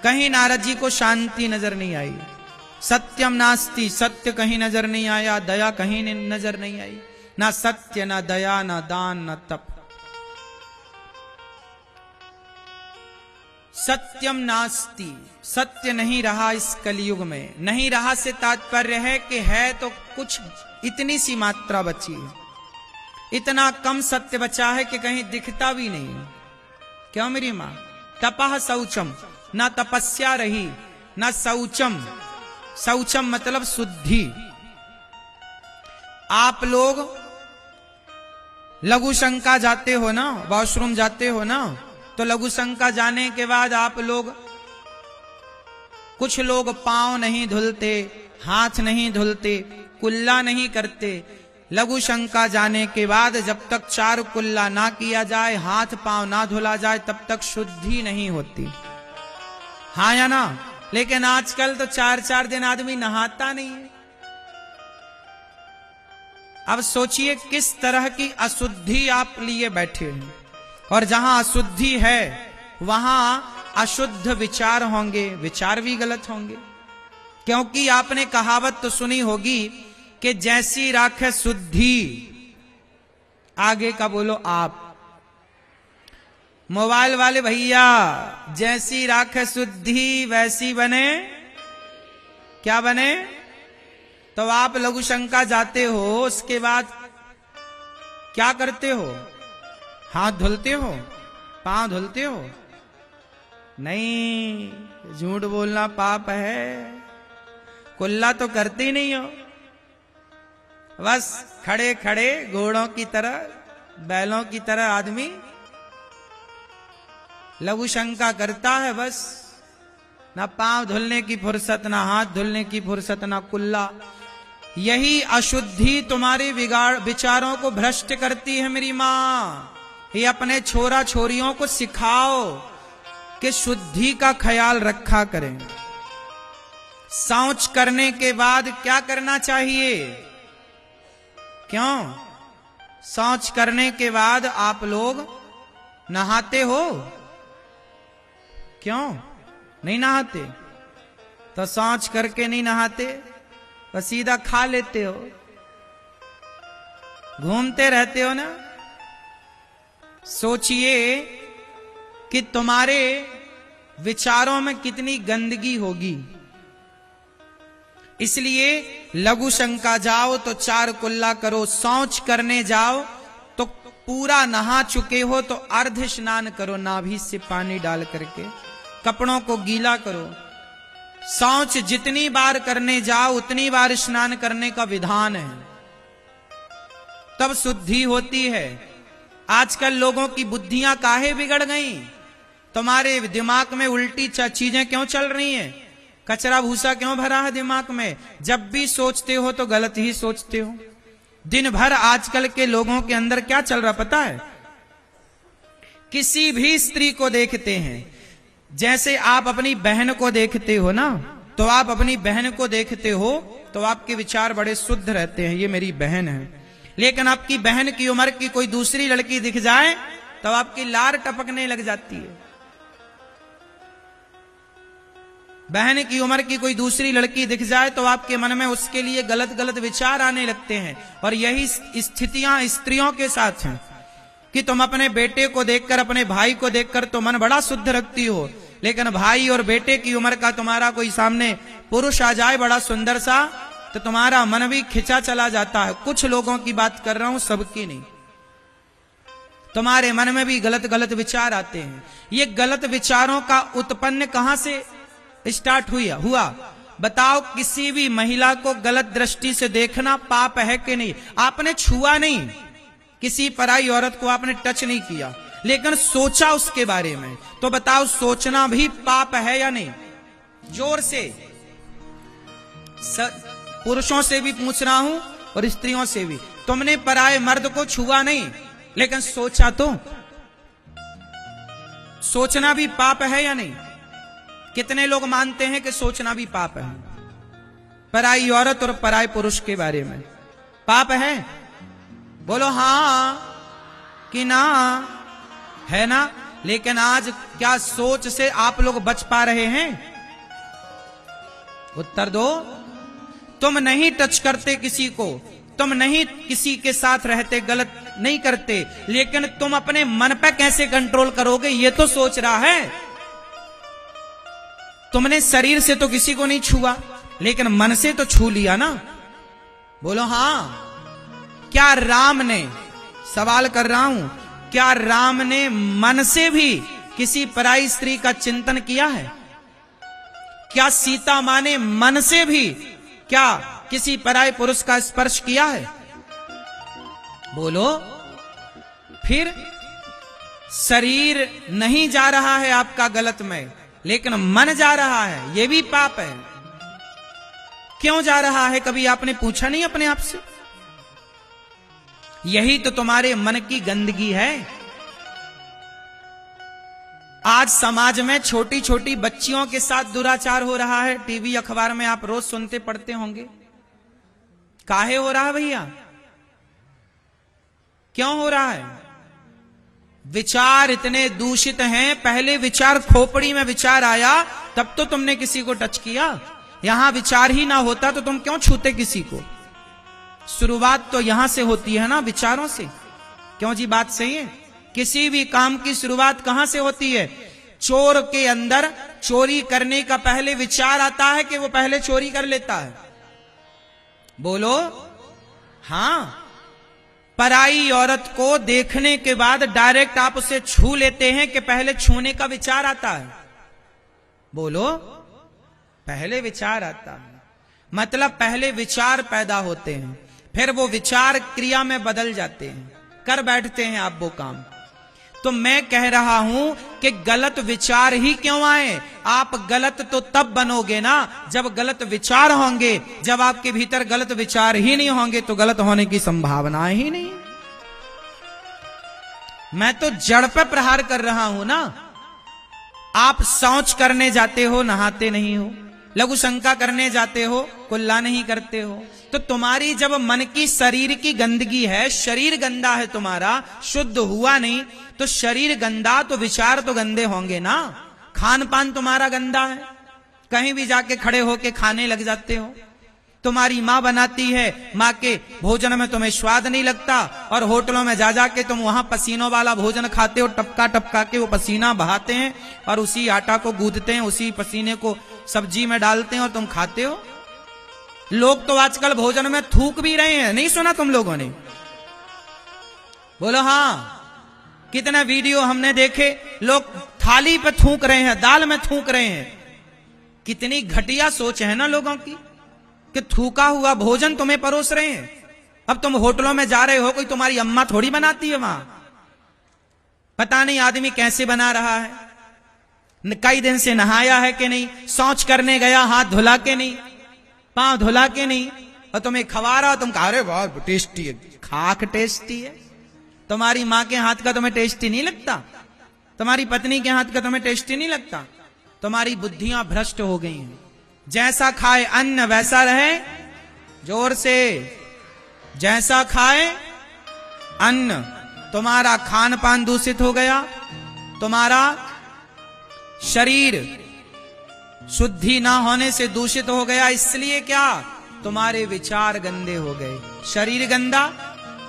कहीं नारद जी को शांति नजर नहीं आई। सत्यम नास्ति, सत्य कहीं नजर नहीं आया, दया कहीं नजर नहीं आई। ना सत्य, ना दया, ना दान, ना तप। सत्यम नास्ति, सत्य नहीं रहा इस कलयुग में। नहीं रहा से तात्पर्य है कि है तो कुछ इतनी सी मात्रा बची है, इतना कम सत्य बचा है कि कहीं दिखता भी नहीं। क्यों मेरी मां? तपह शौचम, ना तपस्या रही, ना शौचम। शौचम मतलब शुद्धि। आप लोग लघु शंका जाते हो ना, वॉशरूम जाते हो ना, तो लघु शंका जाने के बाद आप लोग, कुछ लोग पांव नहीं धुलते, हाथ नहीं धुलते, कुल्ला नहीं करते। लघु शंका जाने के बाद जब तक 4 कुल्ला ना किया जाए, हाथ पांव ना धुला जाए, तब तक शुद्धि नहीं होती। हाँ या ना? लेकिन आजकल तो 4-4 दिन आदमी नहाता नहीं है। अब सोचिए किस तरह की अशुद्धि आप लिए बैठे हैं। और जहां अशुद्धि है वहां अशुद्ध विचार होंगे, विचार भी गलत होंगे। क्योंकि आपने कहावत तो सुनी होगी कि जैसी राखे शुद्धि, आगे का बोलो आप। मोबाइल वाले भैया, जैसी राखे शुद्धि वैसी बने, क्या बने? तो आप लघु शंका जाते हो, उसके बाद क्या करते हो? हाथ धुलते हो, पांव धुलते हो? नहीं, झूठ बोलना पाप है। कुल्ला तो करते ही नहीं हो, बस खड़े खड़े घोड़ों की तरह, बैलों की तरह आदमी लघु शंका करता है। बस ना पांव धुलने की फुर्सत, ना हाथ धुलने की फुर्सत, ना कुल्ला। यही अशुद्धि तुम्हारे विचारों को भ्रष्ट करती है मेरी मां। ये अपने छोरा छोरियों को सिखाओ कि शुद्धि का ख्याल रखा करें। शौच करने के बाद क्या करना चाहिए? क्यों? शौच करने के बाद आप लोग नहाते हो? क्यों नहीं नहाते? तो शौच करके नहीं नहाते, तो सीधा खा लेते हो, घूमते रहते हो ना। सोचिए कि तुम्हारे विचारों में कितनी गंदगी होगी। इसलिए लघु शंका जाओ तो 4 कुल्ला करो, शौच करने जाओ तो पूरा नहा चुके हो तो अर्ध स्नान करो, नाभि से पानी डाल करके कपड़ों को गीला करो। शौच जितनी बार करने जाओ उतनी बार स्नान करने का विधान है, तब शुद्धि होती है। आजकल लोगों की बुद्धियां काहे बिगड़ गई? तुम्हारे दिमाग में उल्टी चीजें क्यों चल रही हैं? कचरा भूसा क्यों भरा है दिमाग में? जब भी सोचते हो तो गलत ही सोचते हो। दिन भर आजकल के लोगों के अंदर क्या चल रहा पता है? किसी भी स्त्री को देखते हैं, जैसे आप अपनी बहन को देखते हो ना, तो आप अपनी बहन को देखते हो तो आपके विचार बड़े शुद्ध रहते हैं, ये मेरी बहन है। लेकिन आपकी बहन की उम्र की कोई दूसरी लड़की दिख जाए तो आपकी लार टपकने लग जाती है। बहन की उम्र की कोई दूसरी लड़की दिख जाए तो आपके मन में उसके लिए गलत गलत विचार आने लगते हैं। और यही स्थितियां स्त्रियों के साथ हैं कि तुम अपने बेटे को देखकर, अपने भाई को देखकर तो मन बड़ा शुद्ध रखती हो, लेकिन भाई और बेटे की उम्र का तुम्हारा कोई सामने पुरुष आ जाए बड़ा सुंदर सा, तो तुम्हारा मन भी खिंचा चला जाता है। कुछ लोगों की बात कर रहा हूं, सबकी नहीं। तुम्हारे मन में भी गलत गलत विचार आते हैं। ये गलत विचारों का उत्पन्न कहां से स्टार्ट हुआ? बताओ, किसी भी महिला को गलत दृष्टि से देखना पाप है कि नहीं? आपने छुआ नहीं, किसी पराई औरत को आपने टच नहीं किया, लेकिन सोचा उसके बारे में, तो बताओ सोचना भी पाप है या नहीं? जोर से पुरुषों से भी पूछ रहा हूं और स्त्रियों से भी। तुमने पराये मर्द को छुआ नहीं, लेकिन सोचा तो? सोचना भी पाप है या नहीं? कितने लोग मानते हैं कि सोचना भी पाप है? पराई औरत और पराये पुरुष के बारे में पाप है? बोलो हां कि ना? है ना? लेकिन आज क्या सोच से आप लोग बच पा रहे हैं? उत्तर दो। तुम नहीं टच करते किसी को, तुम नहीं किसी के साथ रहते, गलत नहीं करते, लेकिन तुम अपने मन पे कैसे कंट्रोल करोगे ये तो सोच रहा है। तुमने शरीर से तो किसी को नहीं छुआ, लेकिन मन से तो छू लिया ना। बोलो हां। क्या राम ने, सवाल कर रहा हूं, क्या राम ने मन से भी किसी पराई स्त्री का चिंतन किया है? क्या सीता मां ने मन से भी क्या किसी पराये पुरुष का स्पर्श किया है? बोलो। फिर शरीर नहीं जा रहा है आपका गलत में, लेकिन मन जा रहा है, यह भी पाप है। क्यों जा रहा है, कभी आपने पूछा नहीं अपने आप से? यही तो तुम्हारे मन की गंदगी है। आज समाज में छोटी छोटी बच्चियों के साथ दुराचार हो रहा है। टीवी अखबार में आप रोज सुनते पढ़ते होंगे। काहे हो रहा है भैया? क्यों हो रहा है? विचार इतने दूषित हैं। पहले विचार खोपड़ी में विचार आया तब तो तुमने किसी को टच किया। यहां विचार ही ना होता तो तुम क्यों छूते किसी को? शुरुआत तो यहां से होती है ना, विचारों से। क्यों जी, बात सही है? किसी भी काम की शुरुआत कहां से होती है? चोर के अंदर चोरी करने का पहले विचार आता है कि वो पहले चोरी कर लेता है। बोलो हां। पराई औरत को देखने के बाद डायरेक्ट आप उसे छू लेते हैं कि पहले छूने का विचार आता है? बोलो, पहले विचार आता है। मतलब पहले विचार पैदा होते हैं, फिर वो विचार क्रिया में बदल जाते हैं, कर बैठते हैं आप वो काम। तो मैं कह रहा हूं कि गलत विचार ही क्यों आए? आप गलत तो तब बनोगे ना जब गलत विचार होंगे। जब आपके भीतर गलत विचार ही नहीं होंगे तो गलत होने की संभावना ही नहीं। मैं तो जड़ पे प्रहार कर रहा हूं ना। आप शौच करने जाते हो, नहाते नहीं हो। लघु शंका करने जाते हो, कुल्ला नहीं करते हो। तो तुम्हारी जब मन की, शरीर की गंदगी है, शरीर गंदा है तुम्हारा, शुद्ध हुआ नहीं, तो शरीर गंदा तो विचार तो गंदे होंगे ना। खान पान तुम्हारा गंदा है, कहीं भी जाके खड़े होके खाने लग जाते हो। तुम्हारी माँ बनाती है, माँ के भोजन में तुम्हें स्वाद नहीं लगता, और होटलों में जा जाके तुम वहां पसीनों वाला भोजन खाते हो। टपका टपका के वो पसीना बहाते हैं और उसी आटा को गूंदते हैं, उसी पसीने को सब्जी में डालते हैं और तुम खाते हो। लोग तो आजकल भोजन में थूक भी रहे हैं, नहीं सुना तुम लोगों ने? बोलो हां। कितना वीडियो हमने देखे, लोग थाली पे थूक रहे हैं, दाल में थूक रहे हैं। कितनी घटिया सोच है ना लोगों की कि थूका हुआ भोजन तुम्हें परोस रहे हैं। अब तुम होटलों में जा रहे हो, कोई तुम्हारी अम्मा थोड़ी बनाती है वहां। पता नहीं आदमी कैसे बना रहा है, कई दिन से नहाया है कि नहीं, शौच करने गया हाथ धुला के नहीं, पांव धुला के नहीं, और तुम्हें खवा रहा, तुम कह रहे बहुत टेस्टी है। खाक टेस्टी है? तुम्हारी माँ के हाथ का तुम्हें टेस्टी नहीं लगता? तुम्हारी पत्नी के हाथ का तुम्हें टेस्टी नहीं लगता? तुम्हारी बुद्धियां भ्रष्ट हो गई हैं। जैसा खाए अन्न वैसा रहे, जोर से, जैसा खाए अन्न। तुम्हारा खान पान दूषित हो गया, तुम्हारा शरीर शुद्धि ना होने से दूषित हो गया। इसलिए क्या? तुम्हारे विचार गंदे हो गए। शरीर गंदा,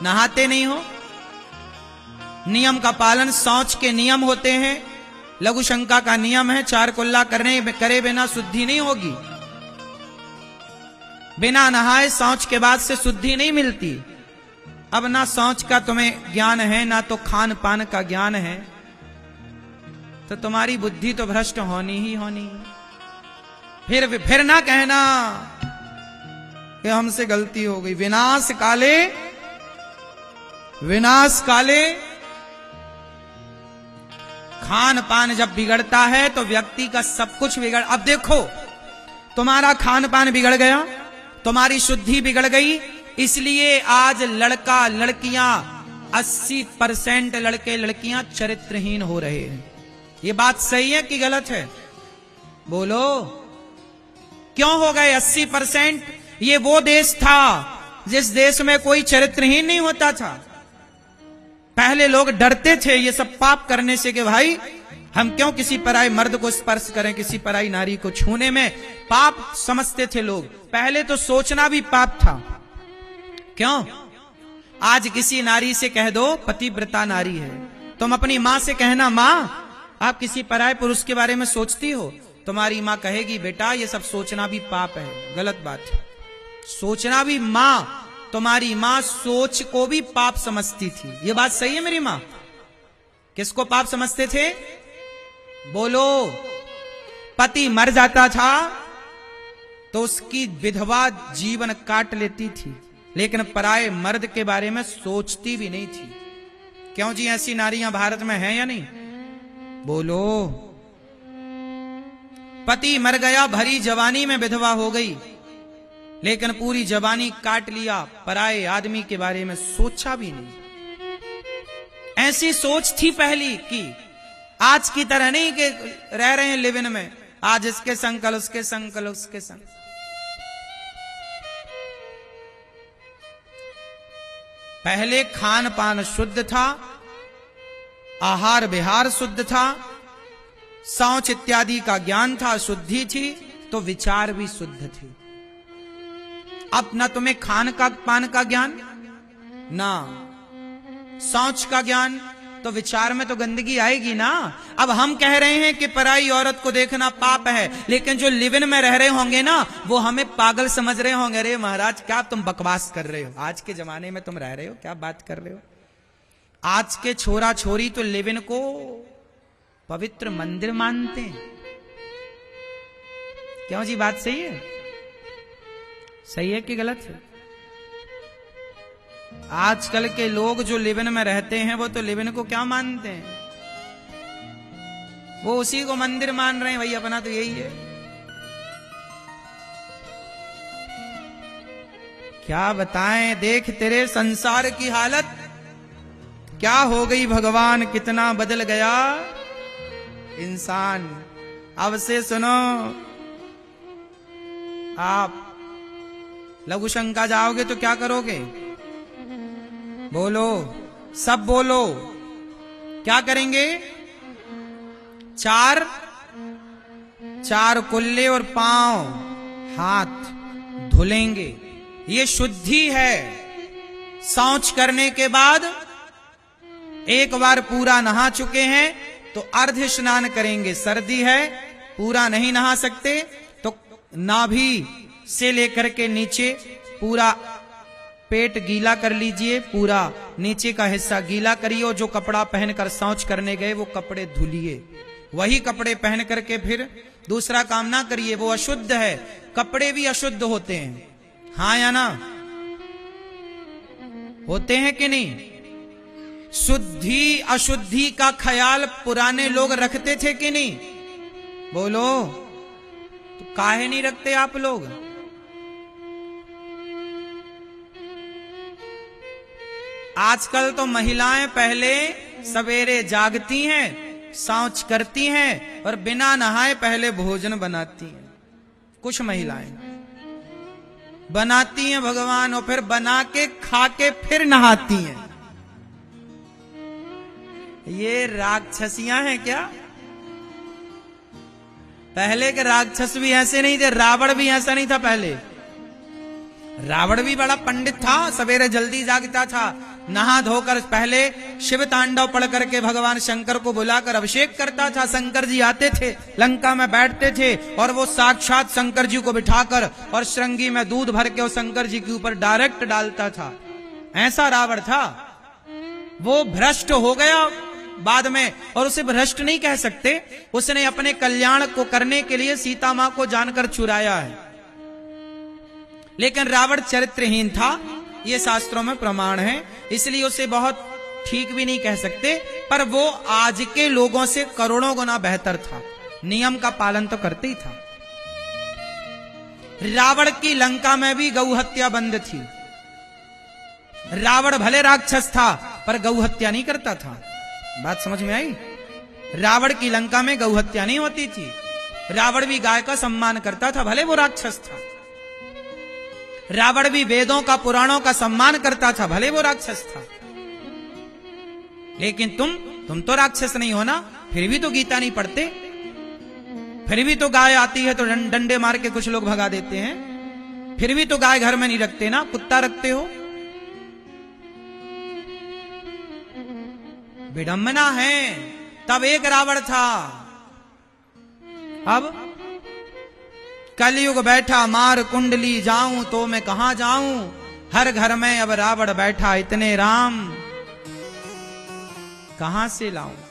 नहाते नहीं हो, नियम का पालन, शौच के नियम होते हैं, लघु शंका का नियम है, चार कुल्ला करे बिना शुद्धि नहीं होगी। बिना नहाए शौच के बाद से शुद्धि नहीं मिलती। अब ना शौच का तुम्हें ज्ञान है, ना तो खान पान का ज्ञान है, तो तुम्हारी बुद्धि तो भ्रष्ट होनी ही होनी। फिर ना कहना कि हमसे गलती हो गई। विनाश काले, विनाश काले। खान पान जब बिगड़ता है तो व्यक्ति का सब कुछ बिगड़। अब देखो, तुम्हारा खान पान बिगड़ गया, तुम्हारी शुद्धि बिगड़ गई, इसलिए आज लड़का लड़कियां 80% लड़के लड़कियां चरित्रहीन हो रहे हैं। ये बात सही है कि गलत है? बोलो, क्यों हो गए 80%? ये वो देश था जिस देश में कोई चरित्रहीन नहीं होता था। पहले लोग डरते थे ये सब पाप करने से कि भाई हम क्यों किसी पराई मर्द को स्पर्श करें, किसी पराई नारी को छूने में पाप समझते थे लोग। पहले तो सोचना भी पाप था। क्यों? आज किसी नारी से कह दो पतिव्रता नारी है, तुम अपनी मां से कहना मां आप किसी पराये पुरुष के बारे में सोचती हो, तुम्हारी मां कहेगी बेटा ये सब सोचना भी पाप है, गलत बात है। सोचना भी, मां तुम्हारी मां सोच को भी पाप समझती थी। ये बात सही है मेरी मां? किसको पाप समझते थे? बोलो। पति मर जाता था तो उसकी विधवा जीवन काट लेती थी, लेकिन पराये मर्द के बारे में सोचती भी नहीं थी। क्यों जी? ऐसी नारियां भारत में हैं या नहीं? बोलो। पति मर गया, भरी जवानी में विधवा हो गई, लेकिन पूरी जवानी काट लिया, पराये आदमी के बारे में सोचा भी नहीं। ऐसी सोच थी पहली की, आज की तरह नहीं कि रह रहे हैं लिव इन में, आज इसके संग कल उसके संग कल उसके संग। पहले खान पान शुद्ध था, आहार विहार शुद्ध था, शौच इत्यादि का ज्ञान था, शुद्धि थी, तो विचार भी शुद्ध थे। अब ना तुम्हें खान का पान का ज्ञान, ना शौच का ज्ञान, तो विचार में तो गंदगी आएगी ना। अब हम कह रहे हैं कि पराई औरत को देखना पाप है, लेकिन जो लिव इन में रह रहे होंगे ना वो हमें पागल समझ रहे होंगे। अरे महाराज क्या तुम बकवास कर रहे हो, आज के जमाने में तुम रह रहे हो, क्या बात कर रहे हो। आज के छोरा छोरी तो लिव इन को पवित्र मंदिर मानते हैं। क्यों जी? बात सही है? सही है कि गलत है? आजकल के लोग जो लिव इन में रहते हैं वो तो लिव इन को क्या मानते हैं? वो उसी को मंदिर मान रहे हैं। भाई अपना तो यही है। क्या बताएं, देख तेरे संसार की हालत क्या हो गई भगवान, कितना बदल गया इंसान। अब से सुनो, आप लघु शंका जाओगे तो क्या करोगे? बोलो, सब बोलो। क्या करेंगे? चार कुल्ले और पांव हाथ धुलेंगे, ये शुद्धि है। शौच करने के बाद एक बार पूरा नहा चुके हैं तो अर्ध स्नान करेंगे। सर्दी है, पूरा नहीं नहा सकते तो नाभि से लेकर के नीचे पूरा पेट गीला कर लीजिए, पूरा नीचे का हिस्सा गीला करिए, और जो कपड़ा पहनकर शौच करने गए वो कपड़े धुलिए। वही कपड़े पहन करके फिर दूसरा काम ना करिए, वो अशुद्ध है। कपड़े भी अशुद्ध होते हैं, हाँ या ना? होते हैं कि नहीं? शुद्धि अशुद्धि का ख्याल पुराने लोग रखते थे कि नहीं? बोलो। तो काहे नहीं रखते आप लोग? आजकल तो महिलाएं पहले सवेरे जागती हैं, शौच करती हैं और बिना नहाए पहले भोजन बनाती हैं। कुछ महिलाएं बनाती हैं भगवान, और फिर बना के खा के फिर नहाती हैं। ये राक्षसियां हैं क्या? पहले के राक्षस भी ऐसे नहीं थे, रावण भी ऐसा नहीं था। पहले रावण भी बड़ा पंडित था, सवेरे जल्दी जागता था, नहा धोकर पहले शिव तांडव पढ़ करके भगवान शंकर को बुलाकर अभिषेक करता था। शंकर जी आते थे, लंका में बैठते थे, और वो साक्षात शंकर जी को बिठाकर और श्रृंगी में दूध भर के वो शंकर जी के ऊपर डायरेक्ट डालता था। ऐसा रावण था। वो भ्रष्ट हो गया बाद में, और उसे भ्रष्ट नहीं कह सकते, उसने अपने कल्याण को करने के लिए सीता मां को जानकर चुराया है। लेकिन रावण चरित्रहीन था, ये शास्त्रों में प्रमाण है, इसलिए उसे बहुत ठीक भी नहीं कह सकते, पर वो आज के लोगों से करोड़ों गुना बेहतर था। नियम का पालन तो करते ही था। रावण की लंका में भी गौ हत्या बंद थी। रावण भले राक्षस था पर गौ हत्या नहीं करता था। बात समझ में आई? रावण की लंका में गौ हत्या नहीं होती थी। रावण भी गाय का सम्मान करता था, भले वो राक्षस था। रावण भी वेदों का पुराणों का सम्मान करता था, भले वो राक्षस था। लेकिन तुम तो राक्षस नहीं हो ना, फिर भी तो गीता नहीं पढ़ते, फिर भी तो गाय आती है तो डंडे मार के कुछ लोग भगा देते हैं, फिर भी तो गाय घर में नहीं रखते ना, कुत्ता रखते हो। विडंबना है। तब एक रावण था, अब कलयुग बैठा मार कुंडली जाऊं तो मैं कहां जाऊं, हर घर में अब रावण बैठा इतने राम कहां से लाऊं।